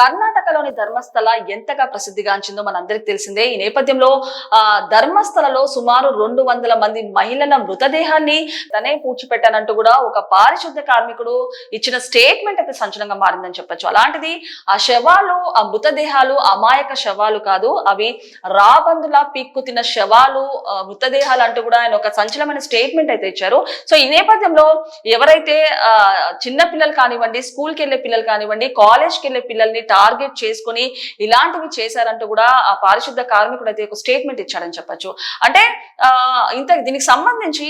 కర్ణాటకలోని ధర్మస్థల ఎంతగా ప్రసిద్ధిగాంచిందో మనందరికి తెలిసిందే. ఈ నేపథ్యంలో ధర్మస్థలలో సుమారు 200 మంది మహిళల మృతదేహాన్ని తనే పూడ్చిపెట్టానంటూ కూడా ఒక పారిశుద్ధ్య కార్మికుడు ఇచ్చిన స్టేట్మెంట్ అయితే సంచలనంగా మారిందని చెప్పొచ్చు. అలాంటిది ఆ శవాలు, ఆ మృతదేహాలు అమాయక శవాలు కాదు, అవి రాబందులా పీక్కు తిన్న శవాలు, మృతదేహాలు అంటూ కూడా ఆయన ఒక సంచలనమైన స్టేట్మెంట్ అయితే ఇచ్చారు. సో ఈ నేపథ్యంలో ఎవరైతే చిన్న పిల్లలు కానివ్వండి, స్కూల్కి వెళ్ళే పిల్లలు కానివ్వండి, కాలేజ్కి వెళ్ళే పిల్లల్ని టార్గెట్ చేసుకుని ఇలాంటివి చేశారంటూ కూడా ఆ పారిశుద్ధ కార్మికుడు అయితే ఒక స్టేట్మెంట్ ఇచ్చాడని చెప్పొచ్చు. అంటే దీనికి సంబంధించి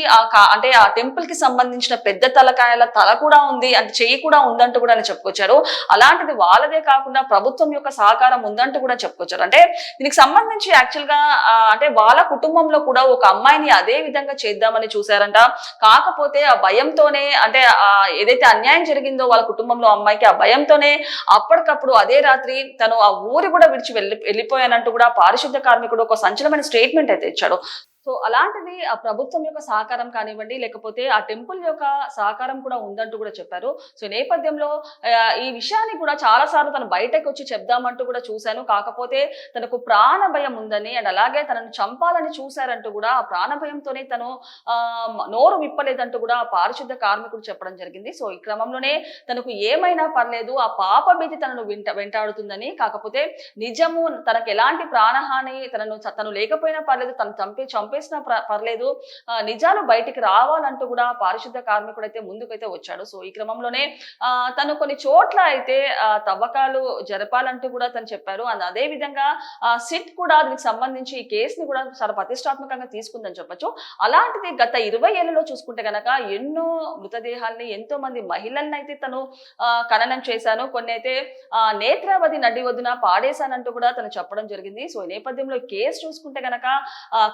అంటే ఆ టెంపుల్ కి సంబంధించిన పెద్ద తలకాయల తల కూడా ఉంది, అంటే చెయ్యి కూడా ఉందంటూ కూడా చెప్పుకొచ్చారు. అలాంటిది వాళ్ళదే కాకుండా ప్రభుత్వం యొక్క సహకారం ఉందంటూ కూడా చెప్పుకొచ్చారు. అంటే దీనికి సంబంధించి యాక్చువల్ గా అంటే వాళ్ళ కుటుంబంలో కూడా ఒక అమ్మాయిని అదే విధంగా చేద్దామని చూశారంట. కాకపోతే ఆ భయంతోనే, అంటే ఏదైతే అన్యాయం జరిగిందో వాళ్ళ కుటుంబంలో అమ్మాయికి, ఆ భయంతోనే అప్పటికప్పుడు అదే రాత్రి తను ఆ ఊరి కూడా విడిచి వెళ్ళిపోయానంటూ కూడా పారిశుద్ధ కార్మికుడు ఒక సంచలనమైన స్టేట్మెంట్ అయితే ఇచ్చాడు. సో అలాంటిది ఆ ప్రభుత్వం యొక్క సహకారం కానివ్వండి, లేకపోతే ఆ టెంపుల్ యొక్క సహకారం కూడా ఉందంటూ కూడా చెప్పారు. సో నేపథ్యంలో ఈ విషయాన్ని కూడా చాలా సార్లు తను బయటకు వచ్చి చెప్దామంటూ కూడా చూశాను. కాకపోతే తనకు ప్రాణ భయం ఉందని, అండ్ అలాగే తనను చంపాలని చూశారంటూ కూడా ఆ ప్రాణ భయంతోనే తను నోరు విప్పలేదంటూ కూడా ఆ పారిశుద్ధ కార్మికుడు చెప్పడం జరిగింది. సో ఈ క్రమంలోనే తనకు ఏమైనా పర్లేదు, ఆ పాప భీతి తనను వెంటాడుతుందని, కాకపోతే నిజము తనకు ఎలాంటి ప్రాణహాని, తను లేకపోయినా పర్లేదు, తను చంపేసినా పర్లేదు, నిజాలు బయటికి రావాలంటూ కూడా పారిశుద్ధ కార్మికుడు అయితే ముందుకైతే వచ్చాడు. సో ఈ క్రమంలోనే తను కొన్ని చోట్ల అయితే తవ్వకాలు జరపాలంటూ కూడా తను చెప్పారు. అదే విధంగా సిట్ కూడా దీనికి సంబంధించి ఈ కేసుని కూడా చాలా ప్రతిష్టాత్మకంగా తీసుకుందని చెప్పొచ్చు. అలాంటిది గత 20 ఏళ్లలో చూసుకుంటే గనక ఎన్నో మృతదేహాల్ని, ఎంతో మంది మహిళల్ని అయితే తను ఖననం చేశాను, కొన్ని అయితే నేత్రావతి నడి ఒడ్డున పాడేశానంటూ కూడా తను చెప్పడం జరిగింది. సో ఈ నేపథ్యంలో కేసు చూసుకుంటే గనక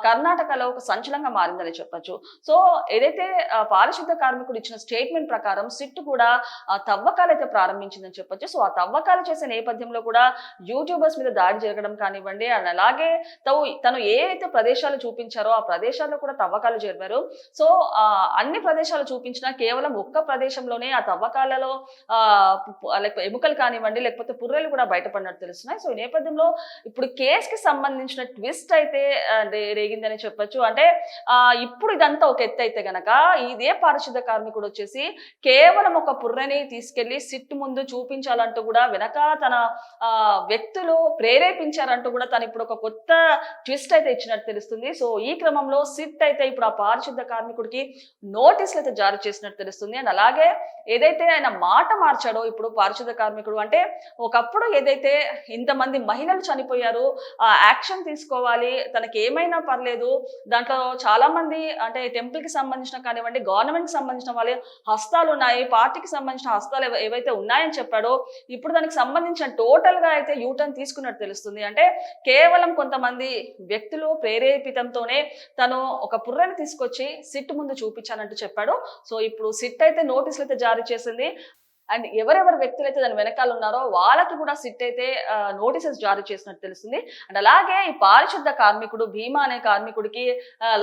కర్ణాటకలో ఒక సంచలనంగా మారిందని చెప్పొచ్చు. సో ఏదైతే పారిశుద్ధ కార్మికుడు ఇచ్చిన స్టేట్మెంట్ ప్రకారం సిట్ కూడా తవ్వకాలు అయితే ప్రారంభించిందని చెప్పొచ్చు. సో ఆ తవ్వకాలు చేసే నేపథ్యంలో కూడా యూట్యూబర్స్ మీద దాడి జరగడం కానివ్వండి, అండ్ అలాగే తను ఏ అయితే ప్రదేశాలు చూపించారో ఆ ప్రదేశాల్లో కూడా తవ్వకాలు జరిపారు. సో అన్ని ప్రదేశాలు చూపించినా కేవలం ఒక్క ప్రదేశంలోనే ఆ తవ్వకాలలో ఎముకలు కానివ్వండి, లేకపోతే పుర్రెలు కూడా బయటపడినట్టు తెలుస్తున్నాయి. సో ఈ నేపథ్యంలో ఇప్పుడు కేసుకి సంబంధించిన ట్విస్ట్ అయితే రేగిందని చెప్పొచ్చు. అంటే ఇప్పుడు ఇదంతా ఒక ఎత్తు అయితే గనక ఇదే పారిశుద్ధ కార్మికుడు వచ్చేసి కేవలం ఒక పుర్రెని తీసుకెళ్లి సిట్ ముందు చూపించాలంటూ కూడా వెనక తన వ్యక్తులు ప్రేరేపించారంటూ కూడా తను ఇప్పుడు ఒక కొత్త ట్విస్ట్ అయితే ఇచ్చినట్టు తెలుస్తుంది. సో ఈ క్రమంలో సిట్ అయితే ఇప్పుడు ఆ పారిశుద్ధ కార్మికుడికి నోటీసులు అయితే జారీ చేసినట్టు తెలుస్తుంది. అండ్ అలాగే ఏదైతే ఆయన మాట మార్చాడో ఇప్పుడు పారిశుద్ధ కార్మికుడు, అంటే ఒకప్పుడు ఏదైతే ఇంతమంది మహిళలు చనిపోయారు, యాక్షన్ తీసుకోవాలి, తనకి ఏమైనా పర్లేదు, దాంట్లో చాలా మంది అంటే టెంపుల్ కి సంబంధించిన కానివ్వండి, గవర్నమెంట్ కి సంబంధించిన వాళ్ళ హస్తాలు ఉన్నాయి, పార్టీకి సంబంధించిన హస్తాలు ఏవైతే ఉన్నాయని చెప్పాడో ఇప్పుడు దానికి సంబంధించిన టోటల్ గా అయితే యూటర్న్ తీసుకున్నట్టు తెలుస్తుంది. అంటే కేవలం కొంతమంది వ్యక్తులు ప్రేరేపితంతోనే తను ఒక పుర్రని తీసుకొచ్చి సిట్ ముందు చూపించానంటూ చెప్పాడు. సో ఇప్పుడు సిట్ అయితే నోటీసులు అయితే జారీ చేసింది. అండ్ ఎవరెవరు వ్యక్తులు అయితే దాని వెనకాల ఉన్నారో వాళ్ళకి కూడా సిట్ అయితే నోటీసెస్ జారీ చేసినట్టు తెలుస్తుంది. అండ్ అలాగే ఈ పారిశుద్ధ కార్మికుడు భీమా అనే కార్మికుడికి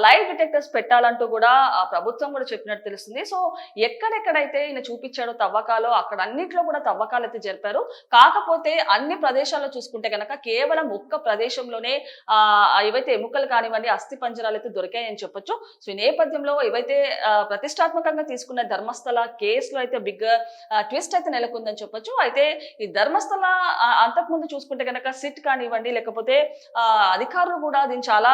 లైవ్ డిటెక్టర్స్ పెట్టాలంటూ కూడా ప్రభుత్వం కూడా చెప్పినట్టు తెలుస్తుంది. సో ఎక్కడెక్కడైతే ఈయన చూపించాడో తవ్వకాలు, అక్కడ అన్నిట్లో కూడా తవ్వకాలు అయితే జరిపారు. కాకపోతే అన్ని ప్రదేశాల్లో చూసుకుంటే కనుక కేవలం ఒక్క ప్రదేశంలోనే ఏవైతే ఎముకలు కానివ్వండి, అస్థి పంజరాలు అయితే దొరికాయని చెప్పొచ్చు. సో ఈ నేపథ్యంలో ఏవైతే ప్రతిష్టాత్మకంగా తీసుకున్న ధర్మస్థల కేసులో అయితే బిగ్ ట్విస్ట్ అయితే నెలకొందని చెప్పొచ్చు. అయితే ఈ ధర్మస్థల అంతకుముందు చూసుకుంటే కనుక సిట్ కానివ్వండి, లేకపోతే అధికారులు కూడా దీన్ని చాలా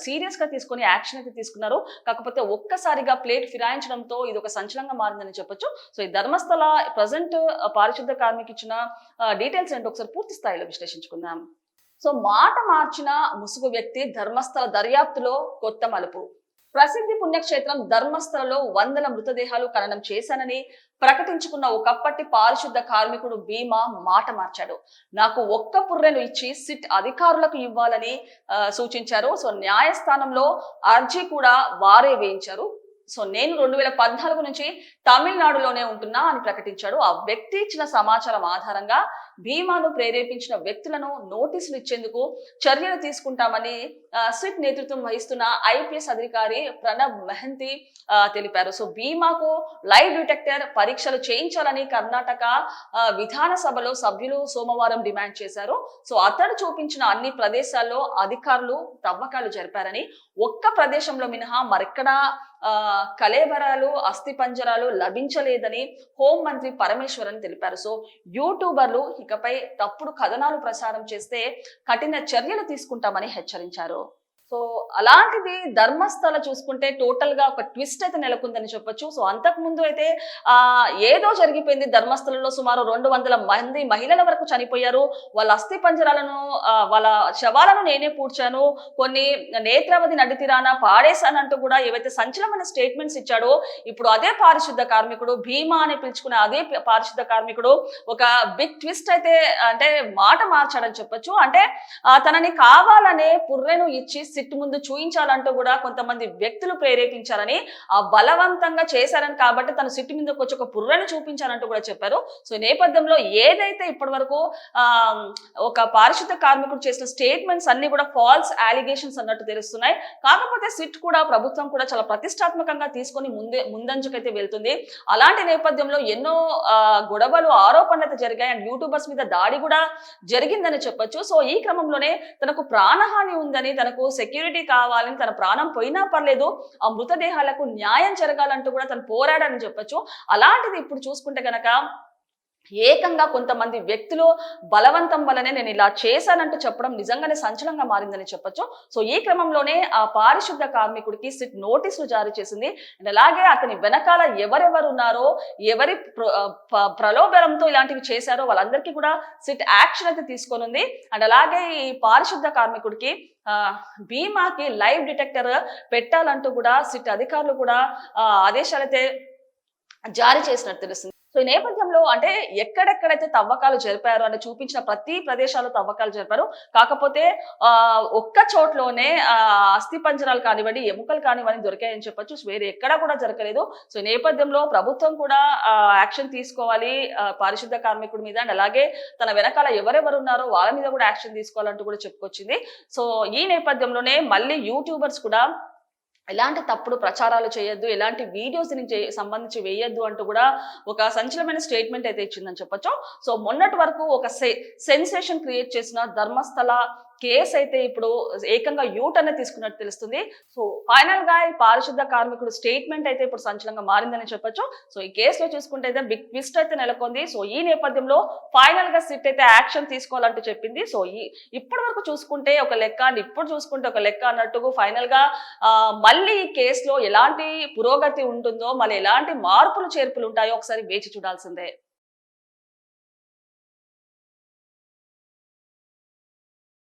సీరియస్ గా తీసుకొని యాక్షన్ అయితే తీసుకున్నారు. కాకపోతే ఒక్కసారిగా ప్లేట్ ఫిరాయించడంతో ఇది ఒక సంచలనంగా మారిందని చెప్పొచ్చు. సో ఈ ధర్మస్థల ప్రజెంట్ పారిశుద్ధ కార్మికు ఇచ్చిన డీటెయిల్స్ ఏంటో ఒకసారి పూర్తి స్థాయిలో విశ్లేషించుకుందాం. సో మాట మార్చిన ముసుగు వ్యక్తి, ధర్మస్థల దర్యాప్తులో కొత్త మలుపు. ప్రసిద్ధి పుణ్యక్షేత్రం ధర్మస్థలలో 100 మృతదేహాలు ఖననం చేశానని ప్రకటించుకున్న ఒకప్పటి పారిశుద్ధ కార్మికుడు భీమా మాట మార్చాడు. నాకు ఒక్క పుర్రెను ఇచ్చి సిట్ అధికారులకు ఇవ్వాలని సూచించారు. సో న్యాయస్థానంలో అర్జీ కూడా వారే వేయించారు. సో నేను 2014 నుంచి తమిళనాడులోనే ఉంటున్నా అని ప్రకటించాడు. ఆ వ్యక్తి ఇచ్చిన సమాచారం ఆధారంగా భీమాను ప్రేరేపించిన వ్యక్తులను నోటీసులు ఇచ్చేందుకు చర్యలు తీసుకుంటామని సిట్ నేతృత్వం వహిస్తున్న ఐపీఎస్ అధికారి ప్రణబ్ మెహంతి తెలిపారు. సో భీమాకు లైవ్ డిటెక్టర్ పరీక్షలు చేయించాలని కర్ణాటక విధానసభలో సభ్యులు సోమవారం డిమాండ్ చేశారు. సో అతడు చూపించిన అన్ని ప్రదేశాల్లో అధికారులు తవ్వకాలు జరిపారని, ఒక్క ప్రదేశంలో మినహా మరెక్కడా కళేబరాలు అస్థి పంజరాలు లభించలేదని హోంమంత్రి పరమేశ్వరన్ తెలిపారు. సో యూట్యూబర్లు ఇకపై తప్పుడు కథనాలు ప్రసారం చేస్తే కఠిన చర్యలు తీసుకుంటామని హెచ్చరించారు. సో అలాంటిది ధర్మస్థల చూసుకుంటే టోటల్ గా ఒక ట్విస్ట్ అయితే నెలకొందని చెప్పొచ్చు. సో అంతకు ముందు అయితే ఏదో జరిగిపోయింది. ధర్మస్థలంలో సుమారు 200 మంది మహిళల వరకు చనిపోయారు. వాళ్ళ అస్థి పంజరాలను వాళ్ళ శవాలను నేనే పూడ్చాను, కొన్ని నేత్రావతి నడి తీరాన పాడేశానంటూ కూడా ఏవైతే సంచలనమైన స్టేట్మెంట్స్ ఇచ్చాడో, ఇప్పుడు అదే పారిశుద్ధ కార్మికుడు భీమా అని పిలుచుకునే అదే పారిశుద్ధ కార్మికుడు ఒక బిగ్ ట్విస్ట్ అయితే అంటే మాట మార్చాడని చెప్పొచ్చు. అంటే తనని కావాలనే పుర్రెను ఇచ్చి సిట్ ముందు చూయించాలంటూ కూడా కొంతమంది వ్యక్తులు ప్రేరేపించారని, బలవంతంగా చేశారని, కాబట్టి తను సిట్ మీదకి వచ్చి ఒక పుర్రెను చూపించాలంటూ కూడా చెప్పారు. సో నేపథ్యంలో ఏదైతే ఇప్పటి వరకు ఒక పారిశుద్ధ కార్మికుడు చేసిన స్టేట్మెంట్స్ అన్ని కూడా ఫాల్స్ అలిగేషన్స్ అన్నట్టు తెలుస్తున్నాయి. కాకపోతే సిట్ కూడా ప్రభుత్వం కూడా చాలా ప్రతిష్టాత్మకంగా తీసుకొని ముందంజకైతే వెళ్తుంది. అలాంటి నేపథ్యంలో ఎన్నో గొడవలు ఆరోపణలు అయితే జరిగాయి అండ్ యూట్యూబర్స్ మీద దాడి కూడా జరిగిందని చెప్పొచ్చు. సో ఈ క్రమంలోనే తనకు ప్రాణహాని ఉందని, తనకు సెక్యూరిటీ కావాలని, తన ప్రాణం పోయినా పర్లేదు ఆ మృతదేహాలకు న్యాయం జరగాలంటూ కూడా తను పోరాడని చెప్పొచ్చు. అలాంటిది ఇప్పుడు చూసుకుంటే గనక ఏకంగా కొంతమంది వ్యక్తులు బలవంతం వల్లనే నేను ఇలా చేశానంటూ చెప్పడం నిజంగానే సంచలనంగా మారిందని చెప్పొచ్చు. సో ఈ క్రమంలోనే ఆ పారిశుద్ధ కార్మికుడికి సిట్ నోటీసులు జారీ చేసింది. అండ్ అలాగే అతని వెనకాల ఎవరెవరు ఉన్నారో, ఎవరి ప్రలోభనంతో ఇలాంటివి చేశారో వాళ్ళందరికీ కూడా సిట్ యాక్షన్ అయితే తీసుకోనుంది. అండ్ అలాగే ఈ పారిశుద్ధ కార్మికుడికి భీమాకి లైవ్ డిటెక్టర్ పెట్టాలంటూ కూడా సిట్ అధికారులు కూడా ఆదేశాలైతే జారీ చేసినట్టు తెలుస్తుంది. సో ఈ నేపథ్యంలో అంటే ఎక్కడెక్కడైతే తవ్వకాలు జరిపారో అని చూపించిన ప్రతి ప్రదేశాల్లో తవ్వకాలు జరిపారు. కాకపోతే ఒక్క చోట్లోనే అస్థి పంజరాలు కానివ్వండి, ఎముకలు కానివ్వండి దొరికాయని చెప్పొచ్చు. వేరే ఎక్కడా కూడా జరగలేదు. సో ఈ నేపథ్యంలో ప్రభుత్వం కూడా యాక్షన్ తీసుకోవాలి పారిశుద్ధ కార్మికుడి మీద. అండ్ అలాగే తన వెనకాల ఎవరెవరు ఉన్నారో వాళ్ళ మీద కూడా యాక్షన్ తీసుకోవాలంటూ కూడా చెప్పుకొచ్చింది. సో ఈ నేపథ్యంలోనే మళ్ళీ యూట్యూబర్స్ కూడా ఎలాంటి తప్పుడు ప్రచారాలు చేయొద్దు, ఎలాంటి వీడియోస్ సంబంధించి వేయొద్దు అంటూ కూడా ఒక సంచలనమైన స్టేట్మెంట్ అయితే ఇచ్చిందని చెప్పొచ్చు. సో మొన్నటి వరకు ఒక సెన్సేషన్ క్రియేట్ చేసిన ధర్మస్థల కేసు అయితే ఇప్పుడు ఏకంగా యూటర్న్ తీసుకున్నట్టు తెలుస్తుంది. సో ఫైనల్ గా ఈ పారిశుద్ధ కార్మికుడు స్టేట్మెంట్ అయితే ఇప్పుడు సంచలనంగా మారిందని చెప్పొచ్చు. సో ఈ కేసులో చూసుకుంటే అయితే బిగ్ ట్విస్ట్ అయితే నెలకొంది. సో ఈ నేపథ్యంలో ఫైనల్ గా సిట్ అయితే యాక్షన్ తీసుకోవాలంటూ చెప్పింది. సో ఇప్పటి వరకు చూసుకుంటే ఒక లెక్క అండ్ ఇప్పుడు చూసుకుంటే ఒక లెక్క అన్నట్టుగా ఫైనల్ గా మళ్ళీ ఈ కేసులో ఎలాంటి పురోగతి ఉంటుందో, మళ్ళీ ఎలాంటి మార్పులు చేర్పులు ఉంటాయో ఒకసారి వేచి చూడాల్సిందే.